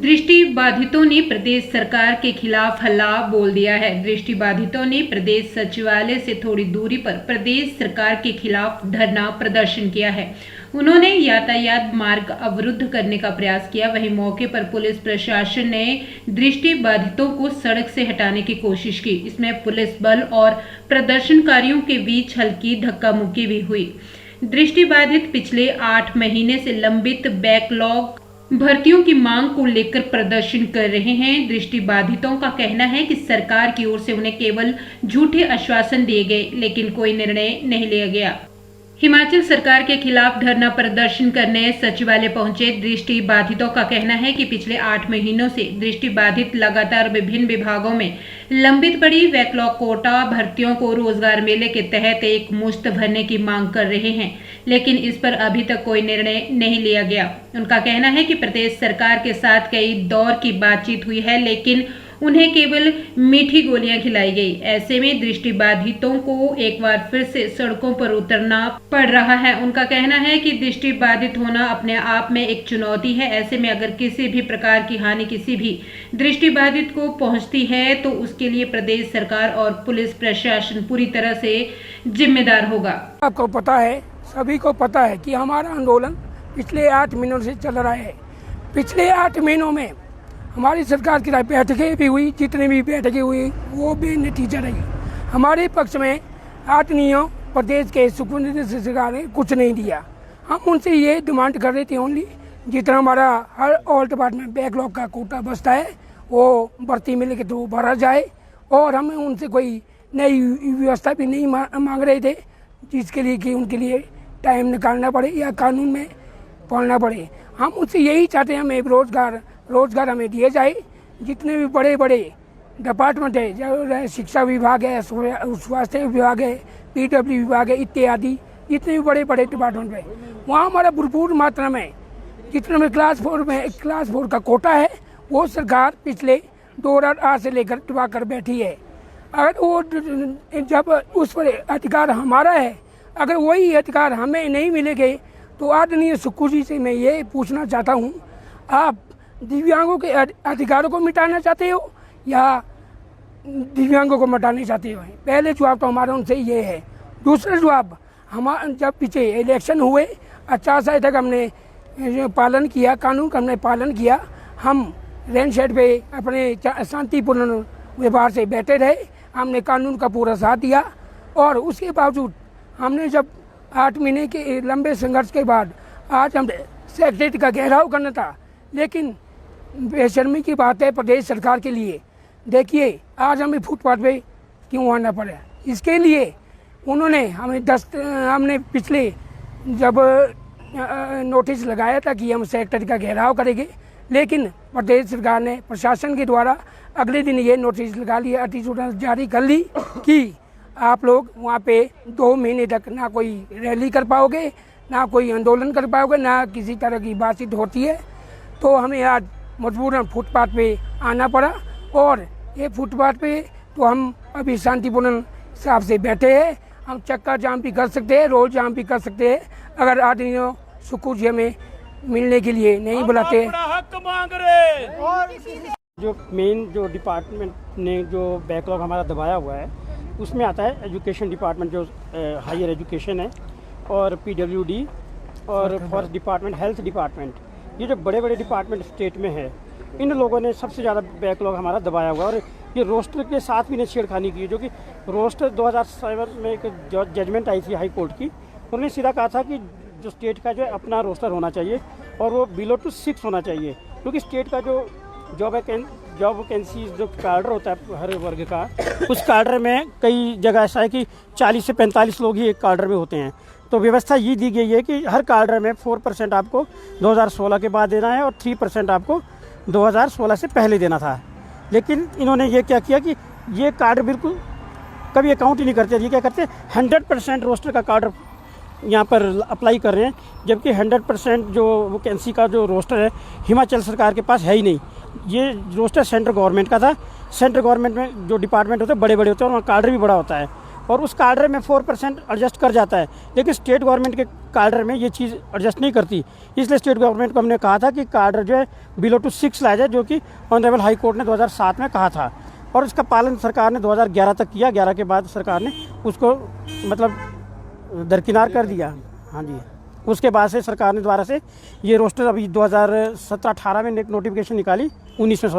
दृष्टि बाधितों ने प्रदेश सरकार के खिलाफ हल्ला बोल दिया है। दृष्टि बाधितों ने प्रदेश सचिवालय से थोड़ी दूरी पर प्रदेश सरकार के खिलाफ धरना प्रदर्शन किया है। उन्होंने यातायात मार्ग अवरुद्ध करने का प्रयास किया। वहीं मौके पर पुलिस प्रशासन ने दृष्टि बाधितों को सड़क से हटाने की कोशिश की। इसमें पुलिस बल और प्रदर्शनकारियों के बीच हल्की धक्का मुक्की भी हुई। दृष्टि बाधित पिछले 8 महीने से लंबित बैकलॉग भर्तियों की मांग को लेकर प्रदर्शन कर रहे हैं। दृष्टि बाधितों का कहना है कि सरकार की ओर से उन्हें केवल झूठे आश्वासन दिए गए, लेकिन कोई निर्णय नहीं लिया गया। हिमाचल सरकार के खिलाफ धरना प्रदर्शन करने सचिवालय पहुंचे दृष्टि बाधितों का कहना है कि पिछले 8 महीनों से दृष्टि बाधित लगातार विभिन्न विभागों में लंबित पड़ी बैकलॉग कोटा भर्तियों को रोजगार मेले के तहत एक मुश्त भरने की मांग कर रहे हैं, लेकिन इस पर अभी तक कोई निर्णय नहीं लिया गया। उनका कहना है कि प्रदेश सरकार के साथ कई दौर की बातचीत हुई है, लेकिन उन्हें केवल मीठी गोलियां खिलाई गई। ऐसे में दृष्टि बाधितों को एक बार फिर से सड़कों पर उतरना पड़ रहा है। उनका कहना है कि दृष्टि बाधित होना अपने आप में एक चुनौती है। ऐसे में अगर किसी भी प्रकार की हानि किसी भी दृष्टि बाधित को पहुंचती है तो उसके लिए प्रदेश सरकार और पुलिस प्रशासन पूरी तरह से जिम्मेदार होगा। आपको पता है, सभी को पता है कि हमारा आंदोलन पिछले 8 महीनों से चल रहा है। पिछले 8 महीनों में हमारी सरकार की बैठकें भी हुई, जितनी भी बैठकें हुई वो भी नतीजा रही। हमारे पक्ष में 8 नियों प्रदेश के सुप्रीम सरकार ने कुछ नहीं दिया। हम उनसे ये डिमांड कर रहे थे ओनली जितना हमारा हर ऑल डिपार्टमेंट बैकलॉग का कोटा बचता है वो भर्ती मेले के थ्रू भरा जाए, और हमें उनसे कोई नई व्यवस्था भी नहीं मांग रहे थे जिसके लिए कि उनके लिए टाइम निकालना पड़े या कानून में पढ़ना पड़े। हम उनसे यही चाहते हैं हमें रोजगार हमें दिए जाए। जितने भी बड़े बड़े डिपार्टमेंट है, जो शिक्षा विभाग है, स्वास्थ्य विभाग है, पीडब्ल्यू विभाग है इत्यादि, जितने भी बड़े बड़े डिपार्टमेंट है वहाँ हमारा भरपूर मात्रा में जितने में क्लास 4 का कोटा है वो सरकार पिछले 2008 से लेकर दबा कर बैठी है। अगर वो जब उस पर अधिकार हमारा है, अगर वही अधिकार हमें नहीं मिलेंगे तो आदरणीय सुक्खू जी से मैं ये पूछना चाहता हूँ, आप दिव्यांगों के अधिकारों को मिटाना चाहते हो या दिव्यांगों को मिटाना चाहते हो? पहले जवाब तो हमारा उनसे ये है। दूसरा जवाब, हम जब पीछे इलेक्शन हुए 50 साल तक हमने पालन किया, कानून का हमने पालन किया। हम रेन शेड पे अपने शांतिपूर्ण व्यवहार से बैठे रहे, हमने कानून का पूरा साथ दिया, और उसके बावजूद हमने जब 8 महीने के लंबे संघर्ष के बाद आज हमने सेक्रेटरी का घेराव करना था, लेकिन बेशर्मी की बात है प्रदेश सरकार के लिए। देखिए आज हमें फुटपाथ पे क्यों आना पड़ा, इसके लिए उन्होंने हमने पिछले जब नोटिस लगाया था कि हम सेक्रेटरी का घेराव करेंगे, लेकिन प्रदेश सरकार ने प्रशासन के द्वारा अगले दिन ये नोटिस लगा लिया, अधिसूचना जारी कर ली कि आप लोग वहाँ पे 2 महीने तक ना कोई रैली कर पाओगे, ना कोई आंदोलन कर पाओगे, ना किसी तरह की बातचीत होती है। तो हमें आज मजबूरन फुटपाथ पे आना पड़ा, और ये फुटपाथ पे तो हम अभी शांतिपूर्ण हिसाब से बैठे हैं। हम चक्का जाम भी कर सकते हैं, रोड जाम भी कर सकते हैं, अगर आदरणीय सुक्खू जी हमें मिलने के लिए नहीं बुलाते। हक मांग रहे जो मेन जो डिपार्टमेंट ने जो बैकलॉग हमारा दबाया हुआ है उसमें आता है एजुकेशन डिपार्टमेंट, जो हायर एजुकेशन है, और पीडब्ल्यूडी और फॉरेस्ट डिपार्टमेंट, हेल्थ डिपार्टमेंट, ये जो बड़े बड़े डिपार्टमेंट स्टेट में है, इन लोगों ने सबसे ज़्यादा बैकलॉग हमारा दबाया हुआ है। और ये रोस्टर के साथ भी ने छेड़खानी की, जो कि रोस्टर 2007 में एक जजमेंट आई थी हाई कोर्ट की। उन्होंने सीधा कहा था कि जो स्टेट का जो है अपना रोस्टर होना चाहिए और वो बिलो टू 6 होना चाहिए, क्योंकि स्टेट का जो जॉब वैकेंसी जो कार्डर होता है हर वर्ग का, उस कार्डर में कई जगह ऐसा है कि 40 से 45 लोग ही एक कार्डर में होते हैं। तो व्यवस्था ये दी गई है कि हर कार्डर में 4% आपको 2016 के बाद देना है और 3% आपको 2016 से पहले देना था। लेकिन इन्होंने ये क्या किया कि ये कार्ड बिल्कुल कभी अकाउंट ही नहीं करते। ये क्या करते हैं, 100% रोस्टर का कार्ड यहाँ पर अप्लाई कर रहे हैं, जबकि 100% जो वैकेंसी का जो रोस्टर है हिमाचल सरकार के पास है ही नहीं। ये रोस्टर सेंट्रल गवर्नमेंट का था। सेंट्रल गवर्नमेंट में जो डिपार्टमेंट होते हैं बड़े बड़े होते हैं और वहाँ कार्डर भी बड़ा होता है, और उस कार्डर में 4% एडजस्ट कर जाता है, लेकिन स्टेट गवर्नमेंट के कार्डर में ये चीज़ एडजस्ट नहीं करती। इसलिए स्टेट गवर्नमेंट को हमने कहा था कि कार्डर जो है बिलो टू 6 लाया जाए, जो कि ऑनरेबल हाई कोर्ट ने 2007 में कहा था, और इसका पालन सरकार ने 2011 तक किया। 11 के बाद सरकार ने उसको मतलब दरकिनार कर दिया। हाँ जी, उसके बाद से सरकार ने दोबारा से ये रोस्टर अभी 2017-18 में एक नोटिफिकेशन निकाली, 19 में